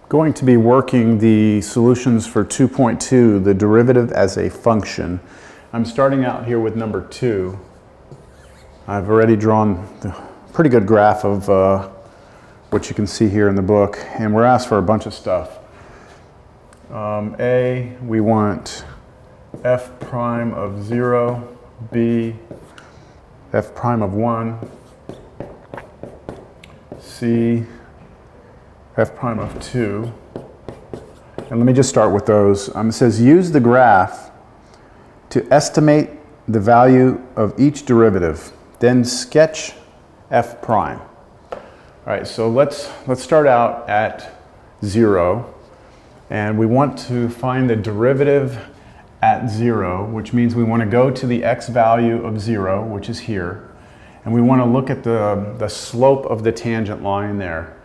going to be working the solutions for 2.2, the derivative as a function. I'm starting out here with number 2. I've already drawn a pretty good graph of what you can see here in the book, and we're asked for a bunch of stuff. A, we want f prime of 0, B, f prime of 1, C, f prime of 2. And let me just start with those. It says use the graph to estimate the value of each derivative, then sketch f prime. All right, so let's start out at 0, and we want to find the derivative at 0, which means we want to go to the x value of 0, which is here, and we want to look at the slope of the tangent line there.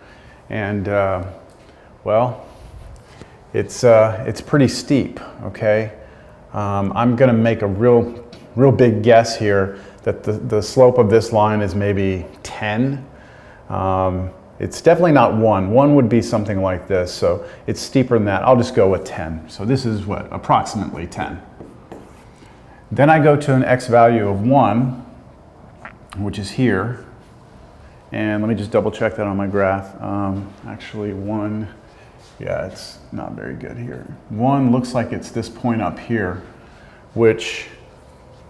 And well, it's pretty steep, okay? I'm going to make a real big guess here that the slope of this line is maybe 10. It's definitely not 1. 1 would be something like this, so it's steeper than that. I'll just go with 10. So this is what? Approximately 10. Then I go to an x value of 1, which is here. And let me just double check that on my graph. Actually 1, yeah, it's not very good here. 1 looks like it's this point up here, which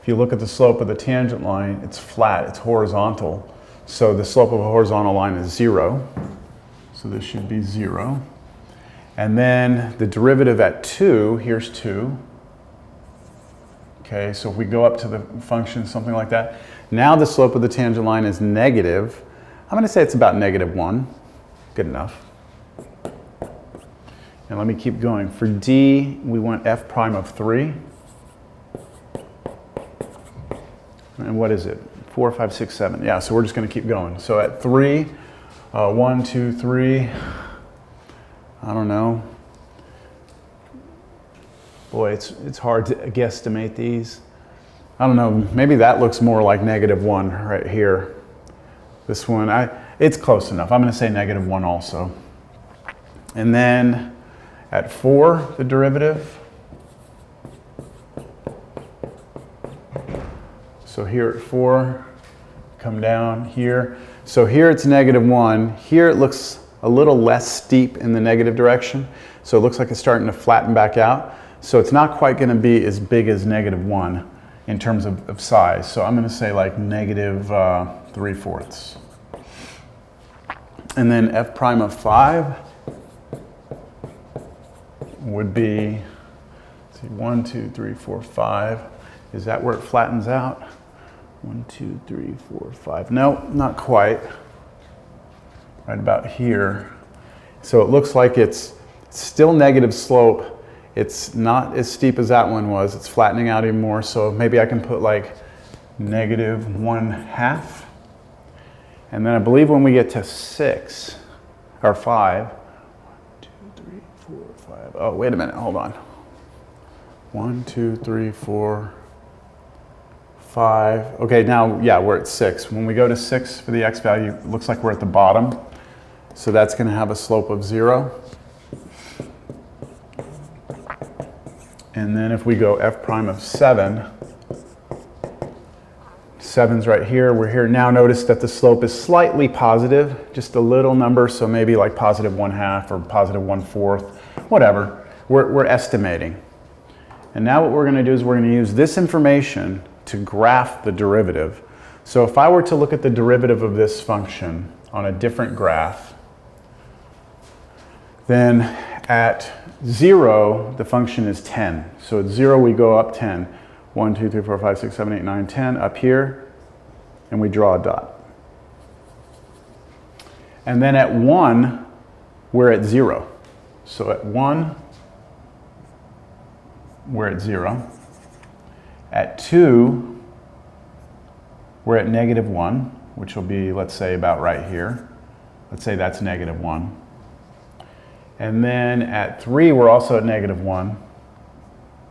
if you look at the slope of the tangent line, it's flat, it's horizontal. So the slope of a horizontal line is 0. So this should be 0. And then the derivative at 2, here's 2. Okay, so if we go up to the function, something like that. Now the slope of the tangent line is negative. I'm going to say it's about -1. Good enough. And let me keep going. For D, we want f prime of 3. And what is it? 4, 5, 6, 7. Yeah, so we're just going to keep going. So at 3, 1, 2, 3, I don't know. Boy, it's hard to guesstimate these. I don't know, maybe that looks more like -1 right here. This one, it's close enough. I'm going to say -1 also. And then at 4, the derivative. So here at 4, come down here. So here it's -1. Here it looks a little less steep in the negative direction. So it looks like it's starting to flatten back out. So it's not quite going to be as big as -1 in terms of size. So I'm going to say like -3/4. And then f prime of 5 would be, let's see, 1, 2, 3, 4, 5. Is that where it flattens out? 1, 2, 3, 4, 5. No, not quite. Right about here. So it looks like it's still negative slope. It's not as steep as that one was. It's flattening out even more. So maybe I can put like -1/2. And then I believe when we get to 6 or 5, 2, 3, 4, 5. Oh, wait a minute. Hold on. 1, 2, 3, 4, 5. Okay, now, yeah, we're at 6. When we go to 6 for the x value, it looks like we're at the bottom. So that's going to have a slope of 0. And then if we go f prime of 7, 7's right here. We're here. Now notice that the slope is slightly positive, just a little number, so maybe like +1/2 or +1/4, whatever. We're estimating. And now what we're going to do is we're going to use this information to graph the derivative. So if I were to look at the derivative of this function on a different graph, then at 0, the function is 10. So at 0, we go up 10. 1, 2, 3, 4, 5, 6, 7, 8, 9, 10 up here, and we draw a dot. And then at 1, we're at 0. So at 1, we're at 0. At 2, we're at -1, which will be, let's say, about right here. Let's say that's -1. And then at 3, we're also at -1.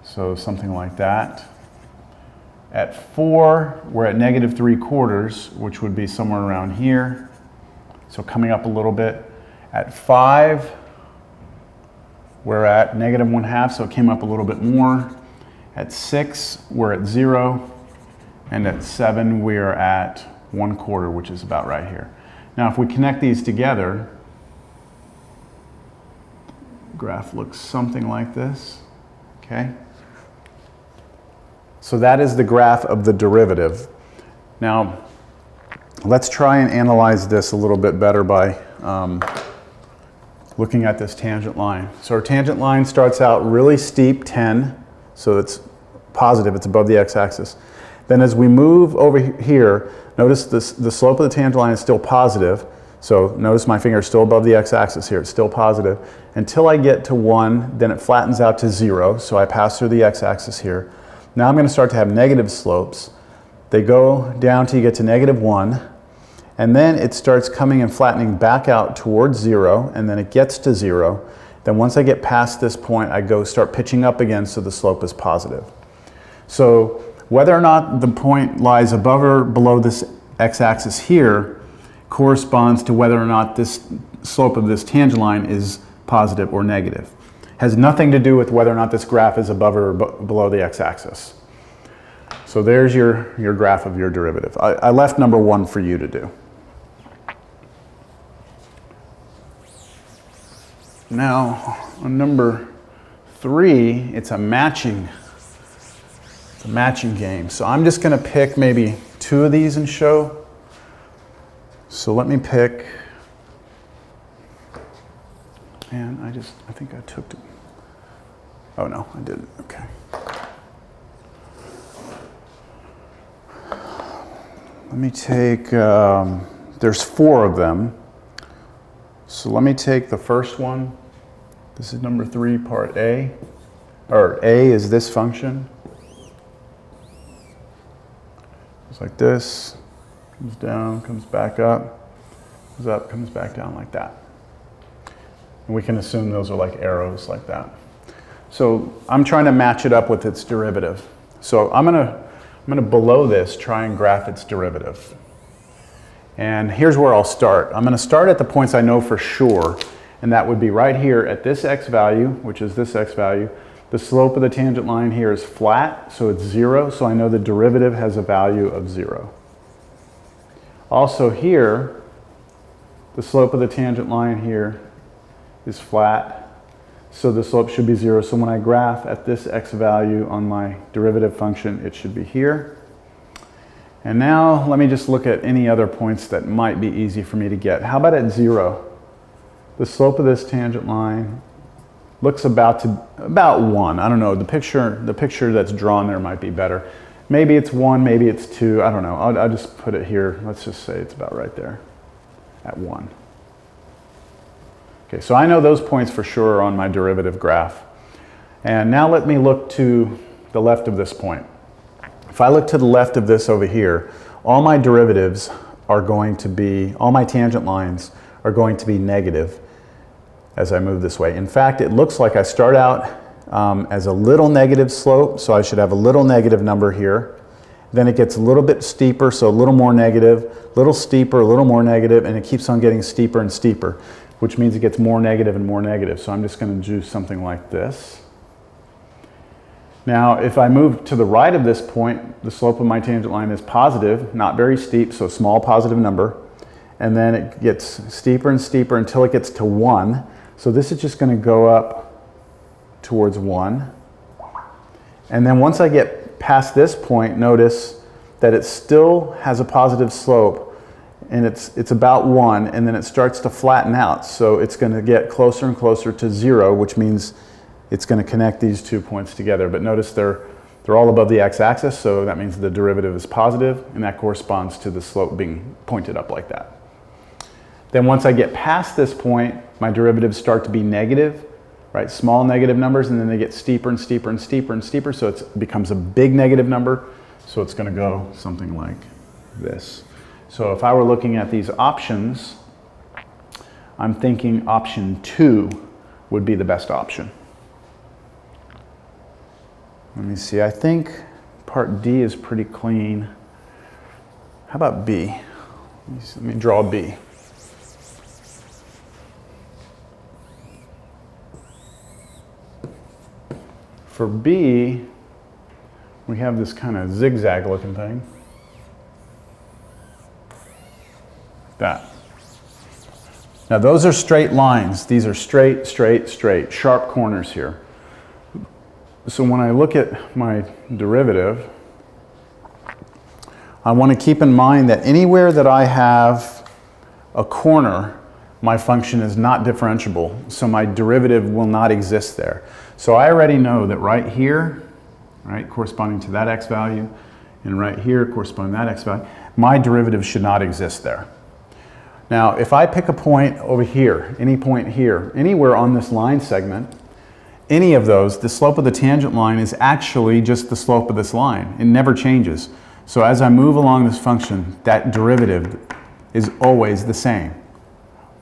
So something like that. At 4, we're at -3/4, which would be somewhere around here. So coming up a little bit. At 5, we're at negative 1/2, so it came up a little bit more. At 6, we're at 0. And at 7, we are at 1/4, which is about right here. Now, if we connect these together, the graph looks something like this, okay? So that is the graph of the derivative. Now, let's try and analyze this a little bit better by looking at this tangent line. So our tangent line starts out really steep, 10, so it's positive, it's above the x-axis. Then as we move over here, notice this, the slope of the tangent line is still positive. So notice my finger is still above the x-axis here, it's still positive. Until I get to 1, then it flattens out to 0, so I pass through the x-axis here. Now I'm going to start to have negative slopes. They go down till you get to negative 1, and then it starts coming and flattening back out towards 0, and then it gets to 0. Then once I get past this point, I start pitching up again, so the slope is positive. So whether or not the point lies above or below this x-axis here corresponds to whether or not this slope of this tangent line is positive or negative. Has nothing to do with whether or not this graph is above or below the x-axis. So there's your graph of your derivative. I left number 1 for you to do. Now, on number 3, it's a matching game. So I'm just going to pick maybe 2 of these and show. So let me pick, and I think I took, oh no, I didn't, okay. Let me take, there's 4 of them. So let me take the first one. This is number 3, part A. Or A is this function. It's like this, comes down, comes back up, comes back down like that. And we can assume those are like arrows like that. So I'm trying to match it up with its derivative. So I'm gonna below this try and graph its derivative. And here's where I'll start. I'm going to start at the points I know for sure, and that would be right here at this x value, which is this x value. The slope of the tangent line here is flat, so it's 0, so I know the derivative has a value of 0. Also here, the slope of the tangent line here is flat, so the slope should be 0. So when I graph at this x value on my derivative function, it should be here. And now let me just look at any other points that might be easy for me to get. How about at 0? The slope of this tangent line looks about 1. I don't know, the picture that's drawn there might be better. Maybe it's 1, maybe it's 2, I don't know. I'll just put it here. Let's just say it's about right there at 1. Okay, so I know those points for sure are on my derivative graph. And now let me look to the left of this point. If I look to the left of this over here, all my derivatives are going to be, all my tangent lines are going to be negative as I move this way. In fact, it looks like I start out as a little negative slope, so I should have a little negative number here. Then it gets a little bit steeper, so a little more negative, a little steeper, a little more negative, and it keeps on getting steeper and steeper, which means it gets more negative and more negative. So I'm just going to do something like this. Now, if I move to the right of this point, the slope of my tangent line is positive, not very steep, so a small positive number. And then it gets steeper and steeper until it gets to 1. So this is just going to go up towards 1. And then once I get past this point, notice that it still has a positive slope, and it's about 1, and then it starts to flatten out. So it's going to get closer and closer to 0, which means it's going to connect these 2 points together. But notice they're all above the x-axis, so that means the derivative is positive, and that corresponds to the slope being pointed up like that. Then once I get past this point, my derivatives start to be negative, right? Small negative numbers, and then they get steeper and steeper and steeper and steeper, so it becomes a big negative number. So it's going to go something like this. So if I were looking at these options, I'm thinking option 2 would be the best option. Let me see, I think part D is pretty clean. How about B? Let me draw B. For b, we have this kind of zigzag looking thing. That. Now those are straight lines. These are straight, straight, straight, sharp corners here. So when I look at my derivative, I want to keep in mind that anywhere that I have a corner, my function is not differentiable, so my derivative will not exist there. So I already know that right here, right, corresponding to that x value, and right here corresponding to that x value, my derivative should not exist there. Now, if I pick a point over here, any point here, anywhere on this line segment, any of those, the slope of the tangent line is actually just the slope of this line. It never changes. So as I move along this function, that derivative is always the same,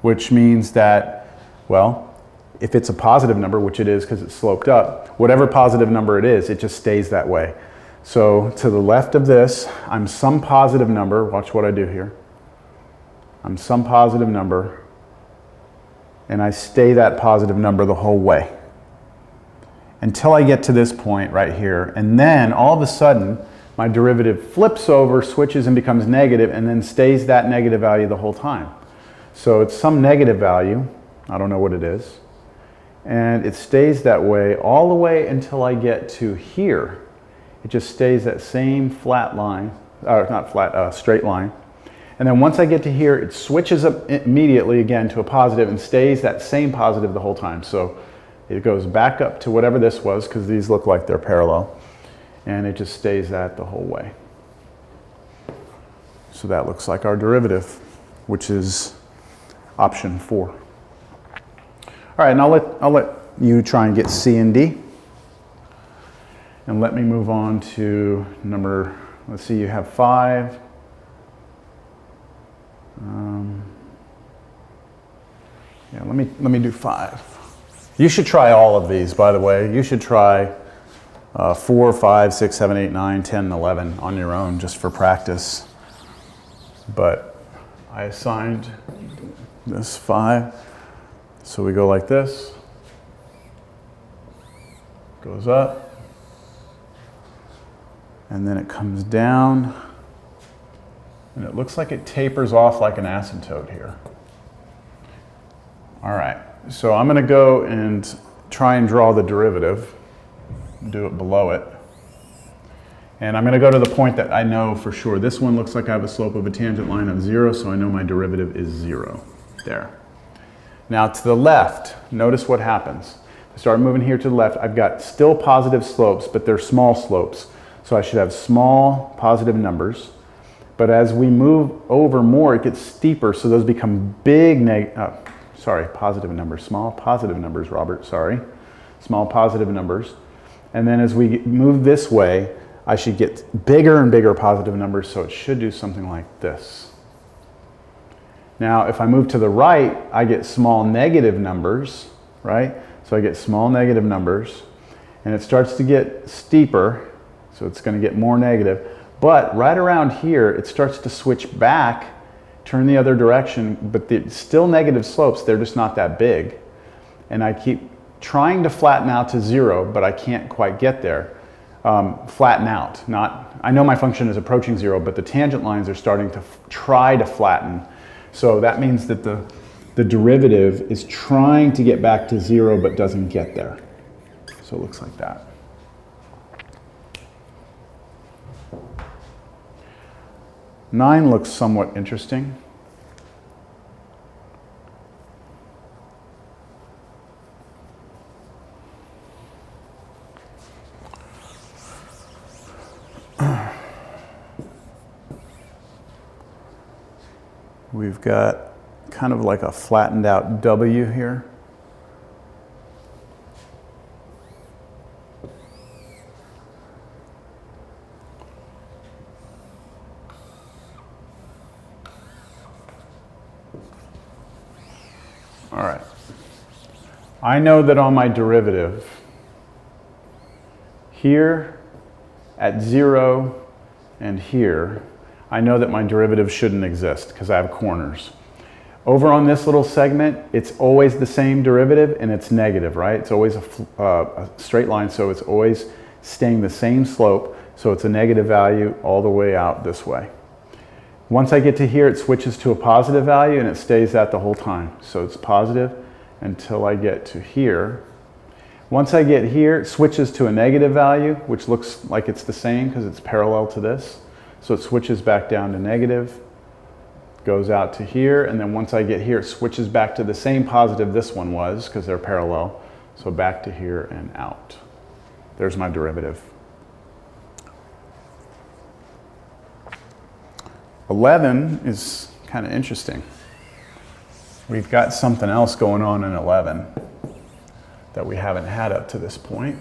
which means that, well, if it's a positive number, which it is because it's sloped up, whatever positive number it is, it just stays that way. So to the left of this, I'm some positive number. Watch what I do here. I'm some positive number, and I stay that positive number the whole way until I get to this point right here. And then all of a sudden, my derivative flips over, switches, and becomes negative, and then stays that negative value the whole time. So it's some negative value. I don't know what it is. And it stays that way all the way until I get to here. It just stays that same flat line, or not flat, straight line. And then once I get to here, it switches up immediately again to a positive and stays that same positive the whole time. So it goes back up to whatever this was, because these look like they're parallel. And it just stays that the whole way. So that looks like our derivative, which is option 4. All right, and I'll let you try and get C and D. And let me move on to number, let's see, you have 5. Yeah, let me do 5. You should try all of these, by the way. You should try 4, 5, 6, 7, 8, 9, 10, and 11 on your own, just for practice. But I assigned this 5. So we go like this. Goes up. And then it comes down. And it looks like it tapers off like an asymptote here. All right, so I'm going to go and try and draw the derivative, do it below it. And I'm going to go to the point that I know for sure. This one looks like I have a slope of a tangent line of 0, so I know my derivative is 0. There. Now to the left, notice what happens. I start moving here to the left. I've got still positive slopes, but they're small slopes. So I should have small positive numbers. But as we move over more, it gets steeper, so those become big positive numbers, small positive numbers, Robert, sorry. Small positive numbers. And then as we move this way, I should get bigger and bigger positive numbers, so it should do something like this. Now, if I move to the right, I get small negative numbers, right? So I get small negative numbers, and it starts to get steeper, so it's going to get more negative. But right around here, it starts to switch back, turn the other direction, but it's still negative slopes, they're just not that big. And I keep trying to flatten out to 0, but I can't quite get there. Flatten out, I know my function is approaching 0, but the tangent lines are starting to try to flatten. So that means that the derivative is trying to get back to 0, but doesn't get there. So it looks like that. Nine looks somewhat interesting. We've got kind of like a flattened out W here. All right. I know that on my derivative, here at 0 and here, I know that my derivative shouldn't exist because I have corners. Over on this little segment, it's always the same derivative and it's negative, right? It's always a straight line, so it's always staying the same slope, so it's a negative value all the way out this way. Once I get to here, it switches to a positive value and it stays that the whole time. So it's positive until I get to here. Once I get here, it switches to a negative value, which looks like it's the same because it's parallel to this. So it switches back down to negative, goes out to here, and then once I get here, it switches back to the same positive this one was because they're parallel. So back to here and out. There's my derivative. 11 is kind of interesting. We've got something else going on in 11 that we haven't had up to this point.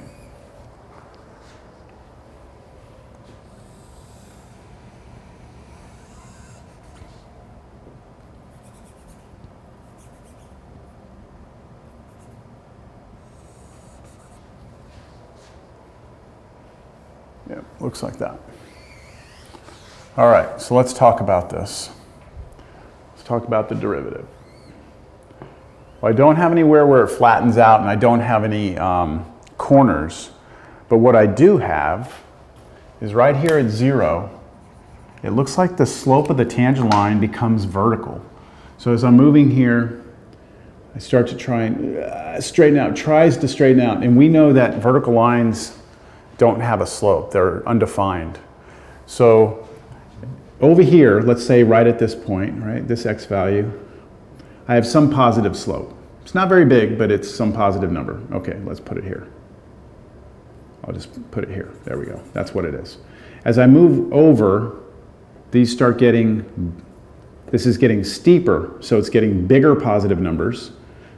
Yeah, looks like that. All right, so let's talk about this. Let's talk about the derivative. Well, I don't have anywhere where it flattens out and I don't have any corners, but what I do have is right here at 0, it looks like the slope of the tangent line becomes vertical. So as I'm moving here, I start to try and straighten out, tries to straighten out, and we know that vertical lines don't have a slope, they're undefined. So over here, let's say right at this point, right, this x value, I have some positive slope. It's not very big, but it's some positive number. Okay, let's put it here. I'll just put it here. There we go. That's what it is. As I move over, these start getting, this is getting steeper, so it's getting bigger positive numbers.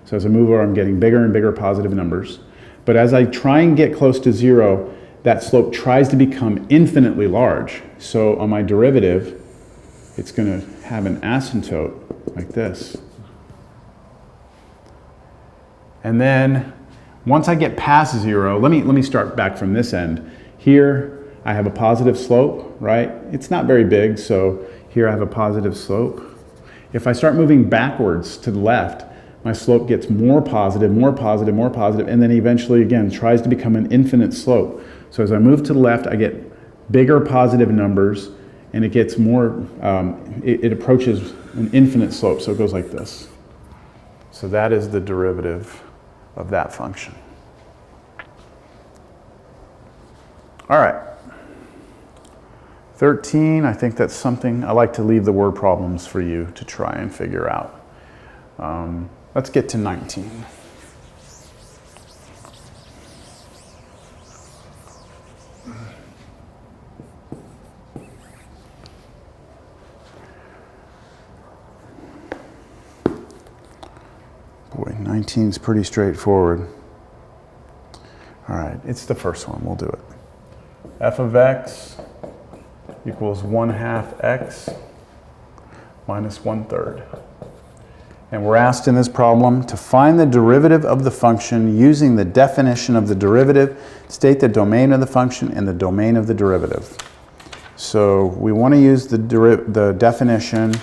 So as I move over, I'm getting bigger and bigger positive numbers. But as I try and get close to 0, that slope tries to become infinitely large. So on my derivative, it's going to have an asymptote like this. And then once I get past 0, let me start back from this end. Here I have a positive slope, right? It's not very big, so here I have a positive slope. If I start moving backwards to the left, my slope gets more positive, more positive, more positive, and then eventually again tries to become an infinite slope. So as I move to the left, I get bigger positive numbers, and it gets more, it approaches an infinite slope, so it goes like this. So that is the derivative of that function. All right. 13, I think that's something, I like to leave the word problems for you to try and figure out. Let's get to 19. Boy, 19 is pretty straightforward. All right, it's the first one, we'll do it. F of x equals 1/2 x minus 1/3. And we're asked in this problem to find the derivative of the function using the definition of the derivative, state the domain of the function and the domain of the derivative. So we want to use the definition,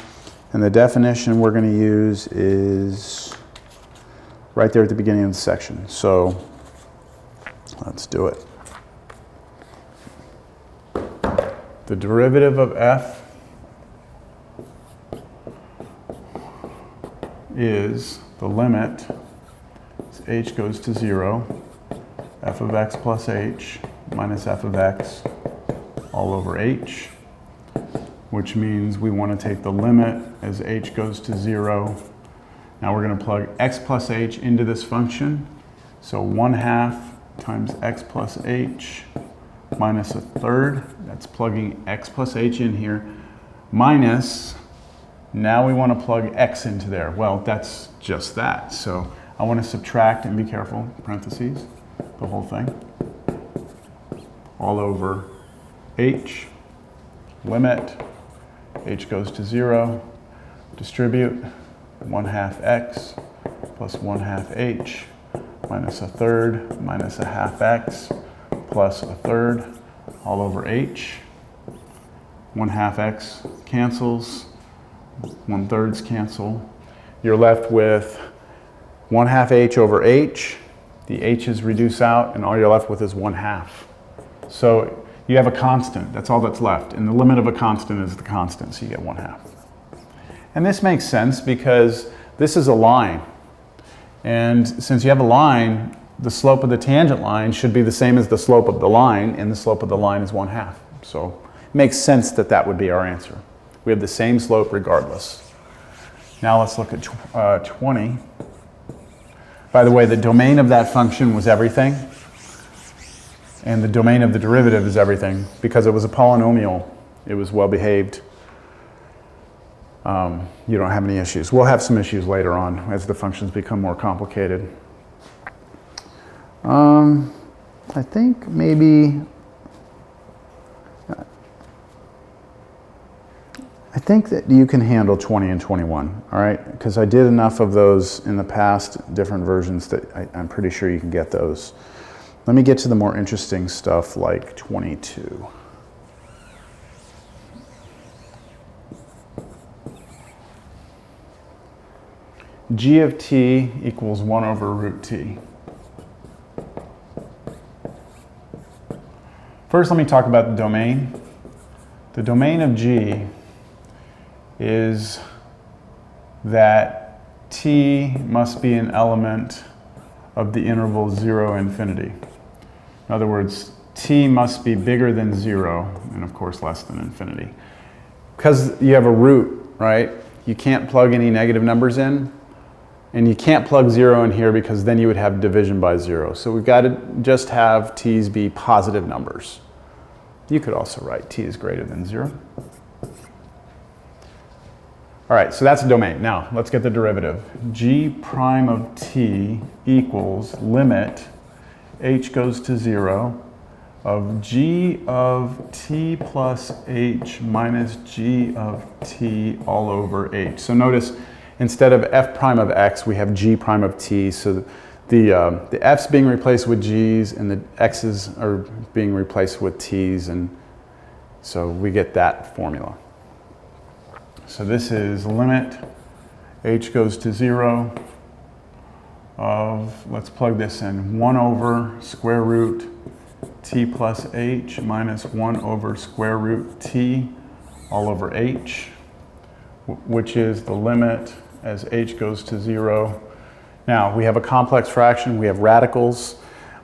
and the definition we're going to use is right there at the beginning of the section. So let's do it. The derivative of f is the limit as h goes to 0, f of x plus h minus f of x all over h, which means we want to take the limit as h goes to 0. Now we're going to plug x plus h into this function. So 1/2 times x plus h minus 1/3. That's plugging x plus h in here. Minus, now we want to plug x into there. Well, that's just that. So I want to subtract, and be careful, parentheses, the whole thing. All over h, limit, h goes to 0, distribute, 1/2 x plus 1/2 h minus 1/3 minus 1/2 x plus 1/3 all over h. 1/2 x cancels, 1/3s cancel. you're left with 1/2 h over h. The h's reduce out, and all you're left with is 1/2. So you have a constant. That's all that's left. And the limit of a constant is the constant, so you get 1/2. And this makes sense because this is a line. And since you have a line, the slope of the tangent line should be the same as the slope of the line, and the slope of the line is 1/2. So it makes sense that that would be our answer. We have the same slope regardless. Now let's look at 20. By the way, the domain of that function was everything, and the domain of the derivative is everything. Because it was a polynomial, it was well behaved. You don't have any issues. We'll have some issues later on as the functions become more complicated. I think maybe, I think that you can handle 20 and 21, all right? Because I did enough of those in the past, different versions, that I'm pretty sure you can get those. Let me get to the more interesting stuff like 22. G of t equals 1 over root t. First, let me talk about the domain. The domain of G is that t must be an element of the interval 0, infinity. In other words, t must be bigger than 0, and of course less than infinity. Because you have a root, right? You can't plug any negative numbers in, and you can't plug 0 in here because then you would have division by 0. So we've got to just have t's be positive numbers. You could also write t is greater than 0. All right, so that's a domain. Now, let's get the derivative. G prime of t equals limit h goes to 0 of g of t plus h minus g of t all over h. So notice, instead of f prime of x, we have g prime of t. So the f's being replaced with g's, and the x's are being replaced with t's, and so we get that formula. So this is limit h goes to 0 of, let's plug this in, 1 over square root t plus h minus 1 over square root t all over h, which is the limit as h goes to 0. Now, we have a complex fraction, we have radicals.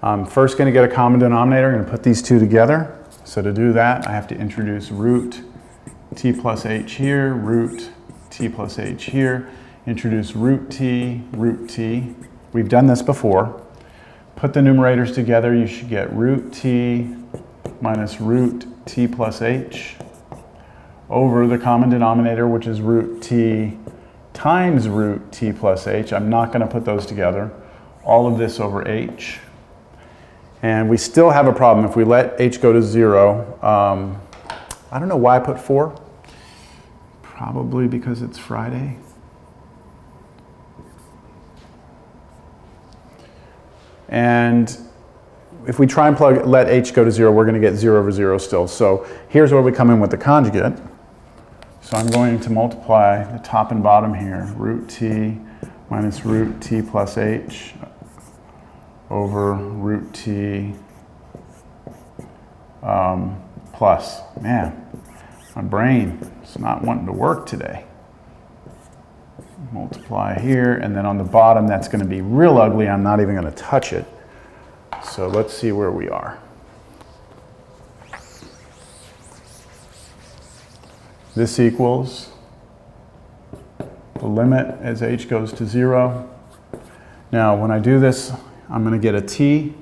I'm first going to get a common denominator, I'm going to put these two together. So to do that, I have to introduce root t plus h here, root t plus h here, introduce root t. We've done this before. Put the numerators together, you should get root t minus root t plus h over the common denominator, which is root t times root t plus h. I'm not going to put those together. All of this over h. And we still have a problem if we let h go to 0. I don't know why I put 4. Probably because it's Friday. And if we try and let h go to 0, we're going to get 0 over 0 still. So here's where we come in with the conjugate. So I'm going to multiply the top and bottom here, root t minus root t plus h over root t plus. Man, my brain is not wanting to work today. Multiply here, and then on the bottom that's going to be real ugly. I'm not even going to touch it. So let's see where we are. This equals the limit as h goes to 0. Now, when I do this, I'm going to get a t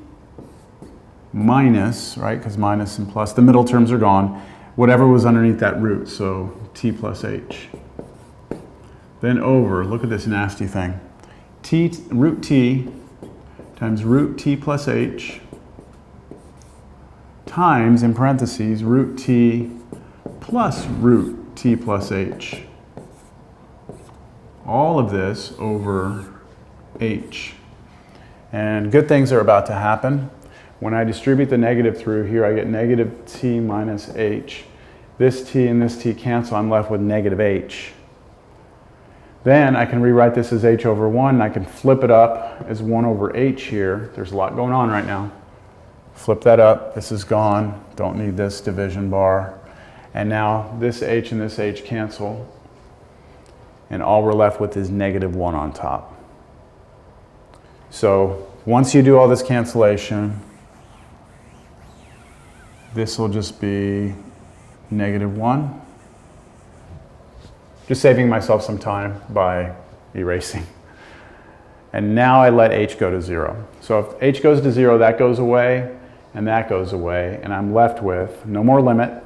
minus, right, because minus and plus, the middle terms are gone, whatever was underneath that root, so t plus h. Then over, look at this nasty thing, root t times root t plus h times, in parentheses, root t plus root t plus h. All of this over h. And good things are about to happen. When I distribute the negative through here, I get negative t minus h. This t and this t cancel, I'm left with negative h. Then I can rewrite this as h over 1. And I can flip it up as 1 over h here. There's a lot going on right now. Flip that up. This is gone. Don't need this division bar. And now this h and this h cancel. And all we're left with is negative 1 on top. So once you do all this cancellation, this will just be negative 1. Just saving myself some time by erasing. And now I let h go to 0. So if h goes to 0, that goes away, and that goes away, and I'm left with no more limit,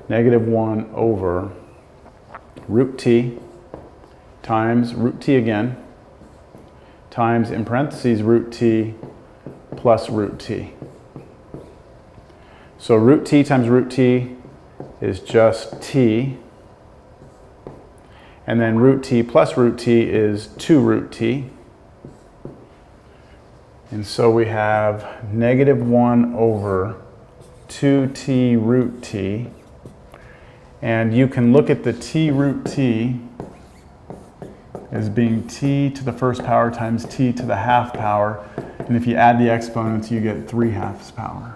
negative 1 over root t times root t again, times, in parentheses, root t plus root t. So root t times root t is just t, and then root t plus root t is 2 root t. And so we have negative 1 over 2t root t. And you can look at the t root t as being t to the first power times t to the half power. And if you add the exponents, you get 3/2 power.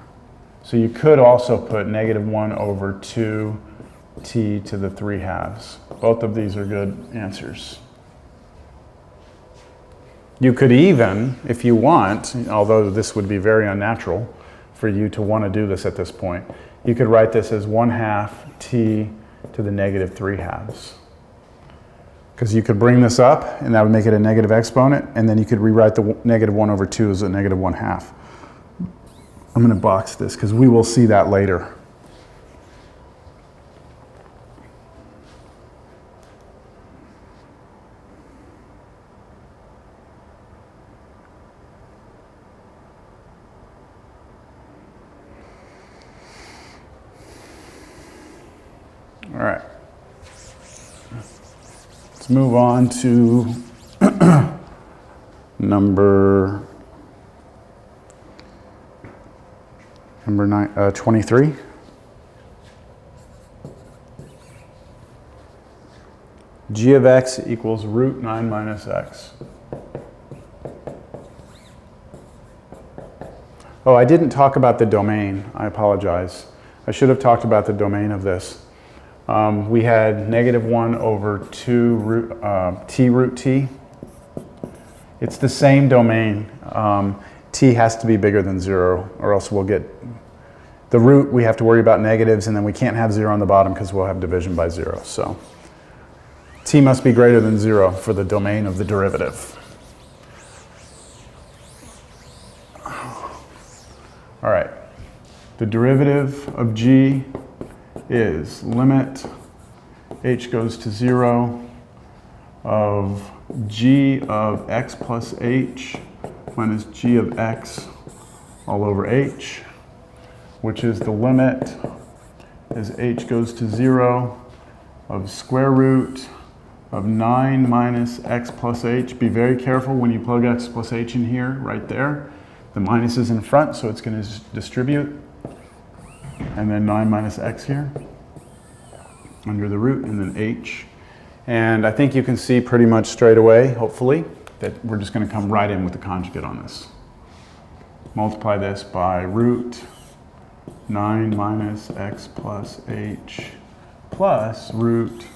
So you could also put negative 1 over 2t to the 3/2. Both of these are good answers. You could even, if you want, although this would be very unnatural for you to want to do this at this point, you could write this as 1/2 t to the negative 3/2. Because you could bring this up, and that would make it a negative exponent, and then you could rewrite the negative 1 over 2 as a negative 1/2. I'm going to box this because we will see that later. All right. Let's move on to number 23. G of x equals root 9 minus x. Oh, I didn't talk about the domain. I apologize. I should have talked about the domain of this. We had negative 1 over 2 root, t root t. It's the same domain. T has to be bigger than 0, or else we'll get the root. We have to worry about negatives, and then we can't have 0 on the bottom because we'll have division by 0. So t must be greater than 0 for the domain of the derivative. All right. The derivative of g is limit h goes to 0 of g of x plus h minus g of x all over h, which is the limit as h goes to 0 of square root of 9 minus x plus h. Be very careful when you plug x plus h in here, right there. The minus is in front, so it's going to distribute. And then 9 minus x here under the root, and then h. And I think you can see pretty much straight away, hopefully, that we're just going to come right in with the conjugate on this. Multiply this by root 9 minus x plus h plus root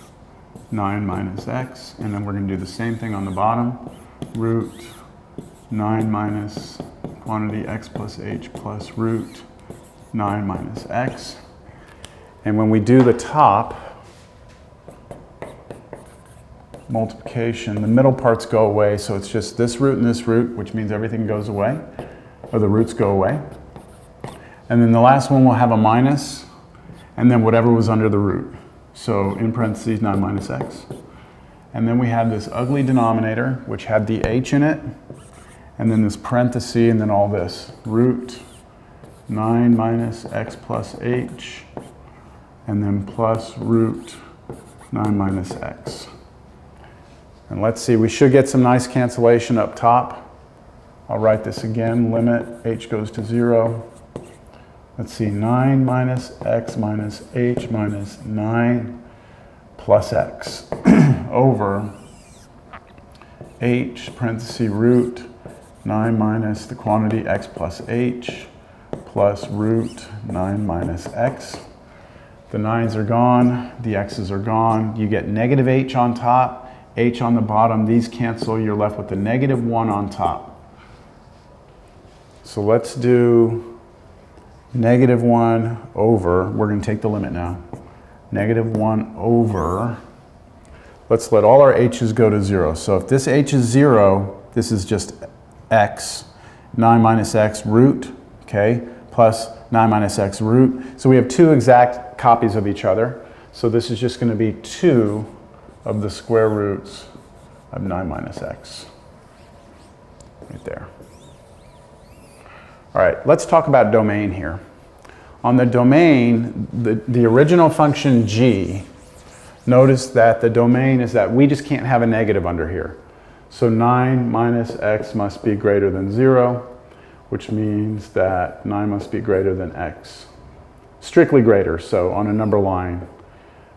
9 minus x. And then we're going to do the same thing on the bottom. Root 9 minus quantity x plus h plus root 9 minus x. And when we do the top multiplication, the middle parts go away, so it's just this root and this root, which means everything goes away, or the roots go away. And then the last one will have a minus, and then whatever was under the root. So in parentheses, 9 minus x. And then we had this ugly denominator, which had the h in it, and then this parenthesis, and then all this. Root 9 minus x plus h, and then plus root 9 minus x. And let's see, we should get some nice cancellation up top. I'll write this again, limit h goes to 0. Let's see, 9 minus x minus h minus 9 plus x over h, parenthesis, root 9 minus the quantity x plus h, plus root 9 minus x. The 9's are gone, the x's are gone. You get negative h on top, h on the bottom. These cancel, you're left with the negative 1 on top. So let's do negative 1 over, we're going to take the limit now, negative 1 over, let's let all our h's go to 0. So if this h is 0, this is just x, 9 minus x root, okay, plus 9 minus x root. So we have two exact copies of each other. So this is just going to be 2 of the square roots of 9 minus x, right there. All right, let's talk about domain here. On the domain, the original function g, notice that the domain is that we just can't have a negative under here. So 9 minus x must be greater than 0, which means that 9 must be greater than x. Strictly greater, so on a number line,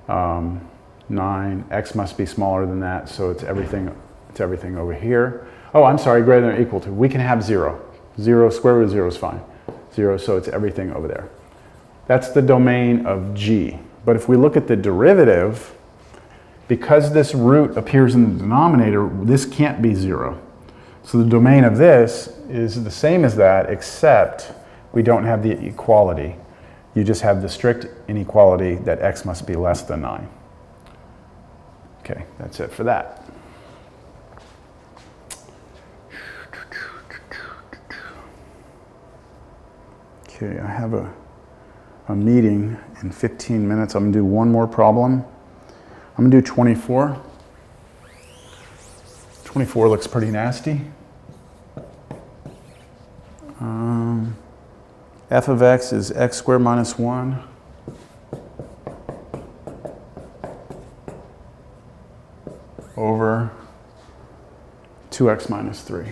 9, x must be smaller than that, so it's everything over here. Oh, I'm sorry, greater than or equal to. We can have 0. 0, square root of 0 is fine. 0, so it's everything over there. That's the domain of g. But if we look at the derivative, because this root appears in the denominator, this can't be 0. So the domain of this is the same as that, except we don't have the equality. You just have the strict inequality that x must be less than 9. Okay, that's it for that. Okay, I have a meeting in 15 minutes. I'm going to do one more problem. I'm going to do 24. 24 looks pretty nasty. F of x is x squared minus 1 over 2x minus 3.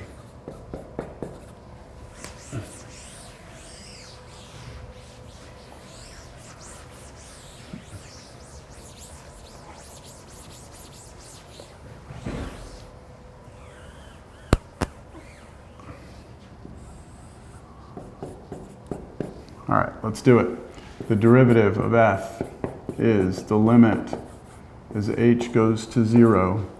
All right, let's do it. The derivative of f is the limit as h goes to 0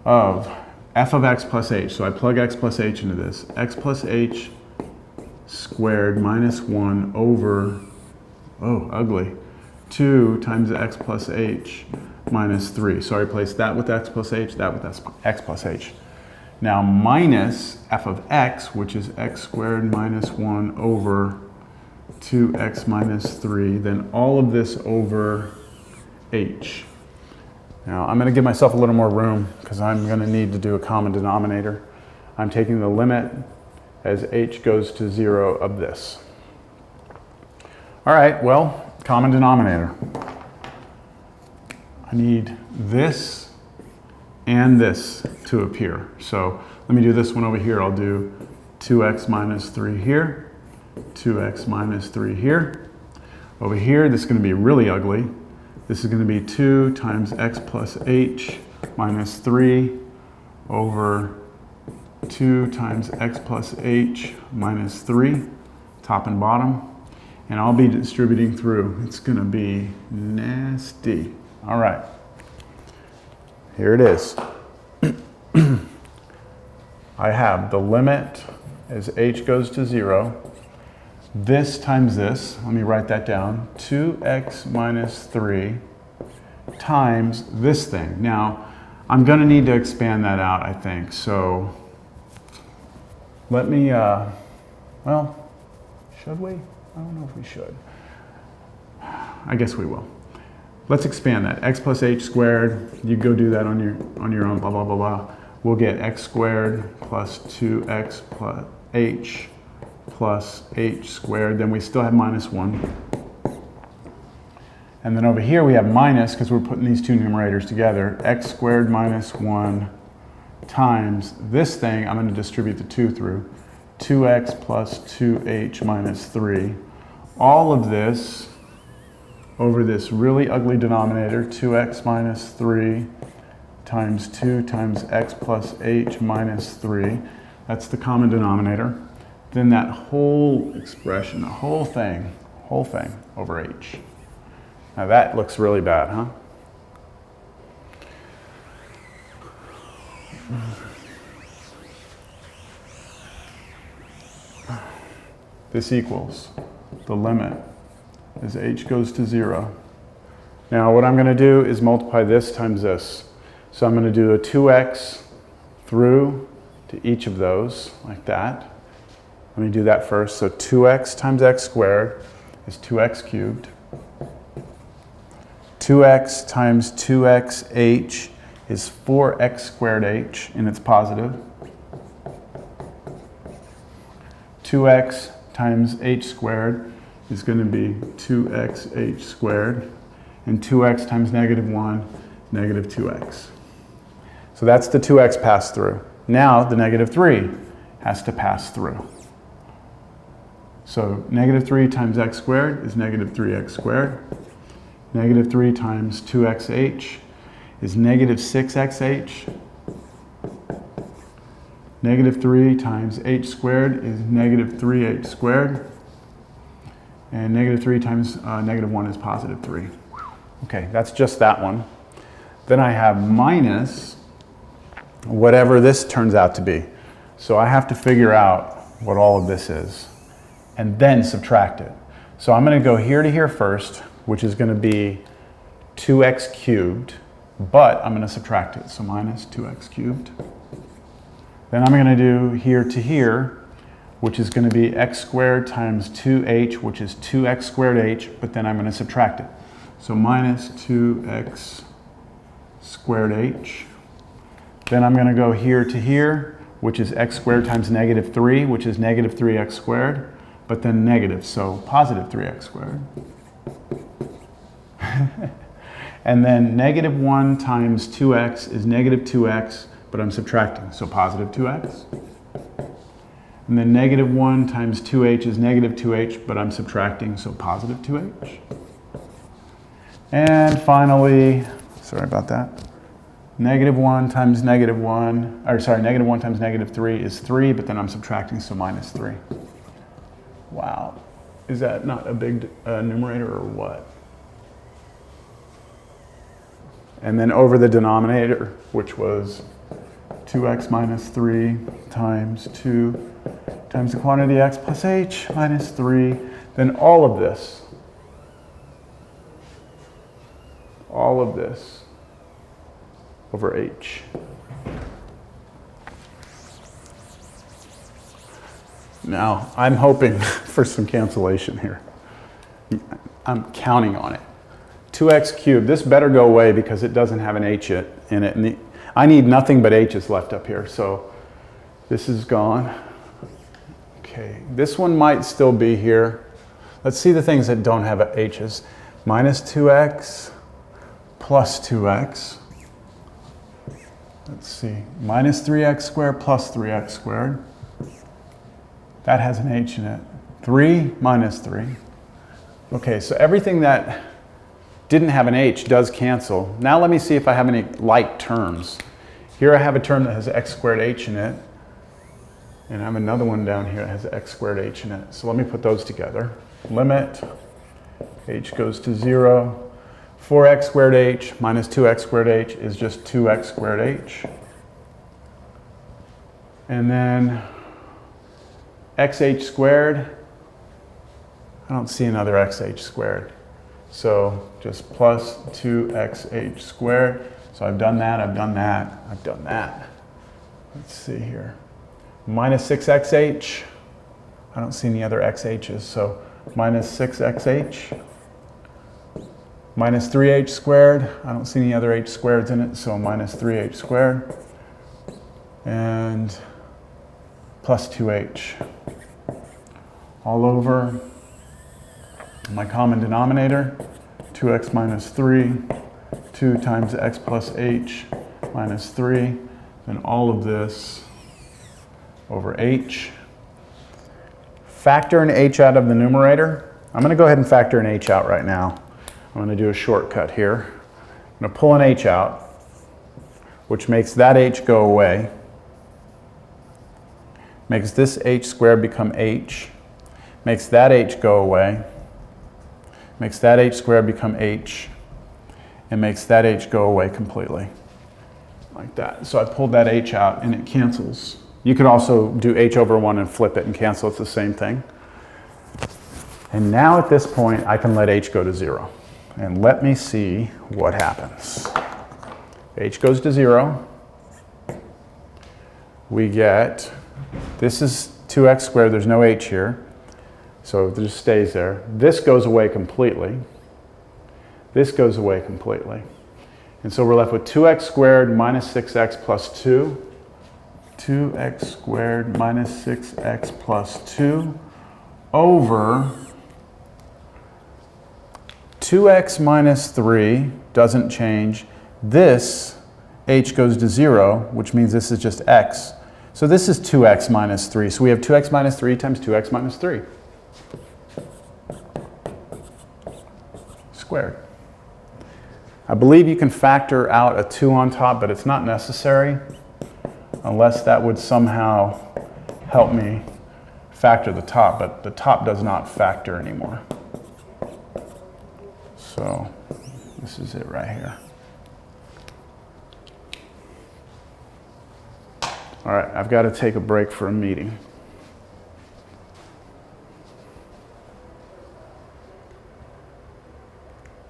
of f of x plus h. So I plug x plus h into this. X plus h squared minus 1 over, oh, ugly, 2 times x plus h minus 3. So I replace that with x plus h, that with x plus h. Now minus f of x, which is x squared minus 1 over 2x minus 3, then all of this over h. Now I'm going to give myself a little more room because I'm going to need to do a common denominator. I'm taking the limit as h goes to 0 of this. All right, well, common denominator. I need this and this to appear. So let me do this one over here. I'll do 2x minus 3 here, 2x minus 3 here. Over here, this is going to be really ugly. This is going to be 2 times x plus h minus 3 over 2 times x plus h minus 3, top and bottom. And I'll be distributing through. It's going to be nasty. All right. Here it is. I have the limit as h goes to 0. This times this, let me write that down, 2x minus 3 times this thing. Now, I'm going to need to expand that out, I think. So let me, well, should we? I don't know if we should. I guess we will. Let's expand that. X plus h squared, you go do that on your own, blah, blah, blah, blah. We'll get x squared plus 2x plus h plus h squared. Then we still have minus 1. And then over here we have minus, because we're putting these two numerators together, x squared minus 1 times this thing, I'm going to distribute the 2 through, 2x plus 2h minus 3. All of this over this really ugly denominator, 2x minus 3 times 2 times x plus h minus 3. That's the common denominator. Then that whole expression, the whole thing over h. Now that looks really bad, huh? This equals the limit as h goes to 0. Now what I'm going to do is multiply this times this. So I'm going to do a 2x through to each of those, like that. Let me do that first. So 2x times x squared is 2x cubed. 2x times 2xh is 4x squared h, and it's positive. 2x times h squared is going to be 2xh squared, and 2x times negative 1, negative 2x. So that's the 2x pass through. Now the negative 3 has to pass through. So negative 3 times x squared is negative 3x squared. Negative 3 times 2xh is negative 6xh. Negative 3 times h squared is negative 3h squared. And negative 3 times negative 1 is positive 3. Okay, that's just that one. Then I have minus whatever this turns out to be. So I have to figure out what all of this is and then subtract it. So I'm going to go here to here first, which is going to be 2x cubed, but I'm going to subtract it. So minus 2x cubed. Then I'm going to do here to here, which is going to be x squared times 2h, which is 2x squared h, but then I'm going to subtract it. So minus 2x squared h. Then I'm going to go here to here, which is x squared times negative 3, which is negative 3x squared, but then negative, so positive 3x squared. And then negative 1 times 2x is negative 2x, but I'm subtracting, so positive 2x. And then negative 1 times 2h is negative 2h, but I'm subtracting, so positive 2h. And finally, sorry about that, negative 1 times negative 1, or sorry, negative 1 times negative 3 is 3, but then I'm subtracting, so minus 3. Wow. Is that not a big numerator or what? And then over the denominator, which was 2x minus 3 times 2 times the quantity x plus h minus 3, then all of this over h. Now, I'm hoping for some cancellation here. I'm counting on it. 2x cubed, this better go away because it doesn't have an h in it. And I need nothing but h's left up here, so this is gone. Okay, this one might still be here. Let's see the things that don't have h's. Minus 2x plus 2x. Let's see, minus 3x squared plus 3x squared. That has an h in it. 3 minus 3. Okay, so everything that didn't have an h does cancel. Now let me see if I have any like terms. Here I have a term that has x squared h in it. And I have another one down here that has x squared h in it. So let me put those together. Limit, h goes to 0. 4x squared h minus 2x squared h is just 2x squared h. And then xh squared, I don't see another xh squared. So just plus 2xh squared. So I've done that, I've done that, I've done that. Let's see here. Minus 6xh, I don't see any other xh's, so minus 6xh. Minus 3h squared, I don't see any other h squareds in it, so minus 3h squared. And plus 2h. All over my common denominator, 2x minus 3, 2 times x plus h minus 3, and all of this over h. Factor an h out of the numerator. I'm going to go ahead and factor an h out right now. I'm going to do a shortcut here. I'm going to pull an h out. which makes that h go away, makes this h squared become h, makes that h go away, makes that h squared become h, and makes that h go away completely, like that. So I pulled that h out and it cancels. You could also do h over 1 and flip it and cancel, it's the same thing. And now at this point, I can let h go to 0. And let me see what happens. H goes to 0. We get, this is 2x squared, there's no h here, so it just stays there. This goes away completely. This goes away completely. And so we're left with 2x squared minus 6x plus 2. 2x squared minus 6x plus 2 over 2x minus 3 doesn't change. This h goes to 0, which means this is just x. So this is 2x minus 3. So we have 2x minus 3 times 2x minus 3 squared. I believe you can factor out a 2 on top, but it's not necessary unless that would somehow help me factor the top, but the top does not factor anymore. So this is it right here. All right, I've got to take a break for a meeting.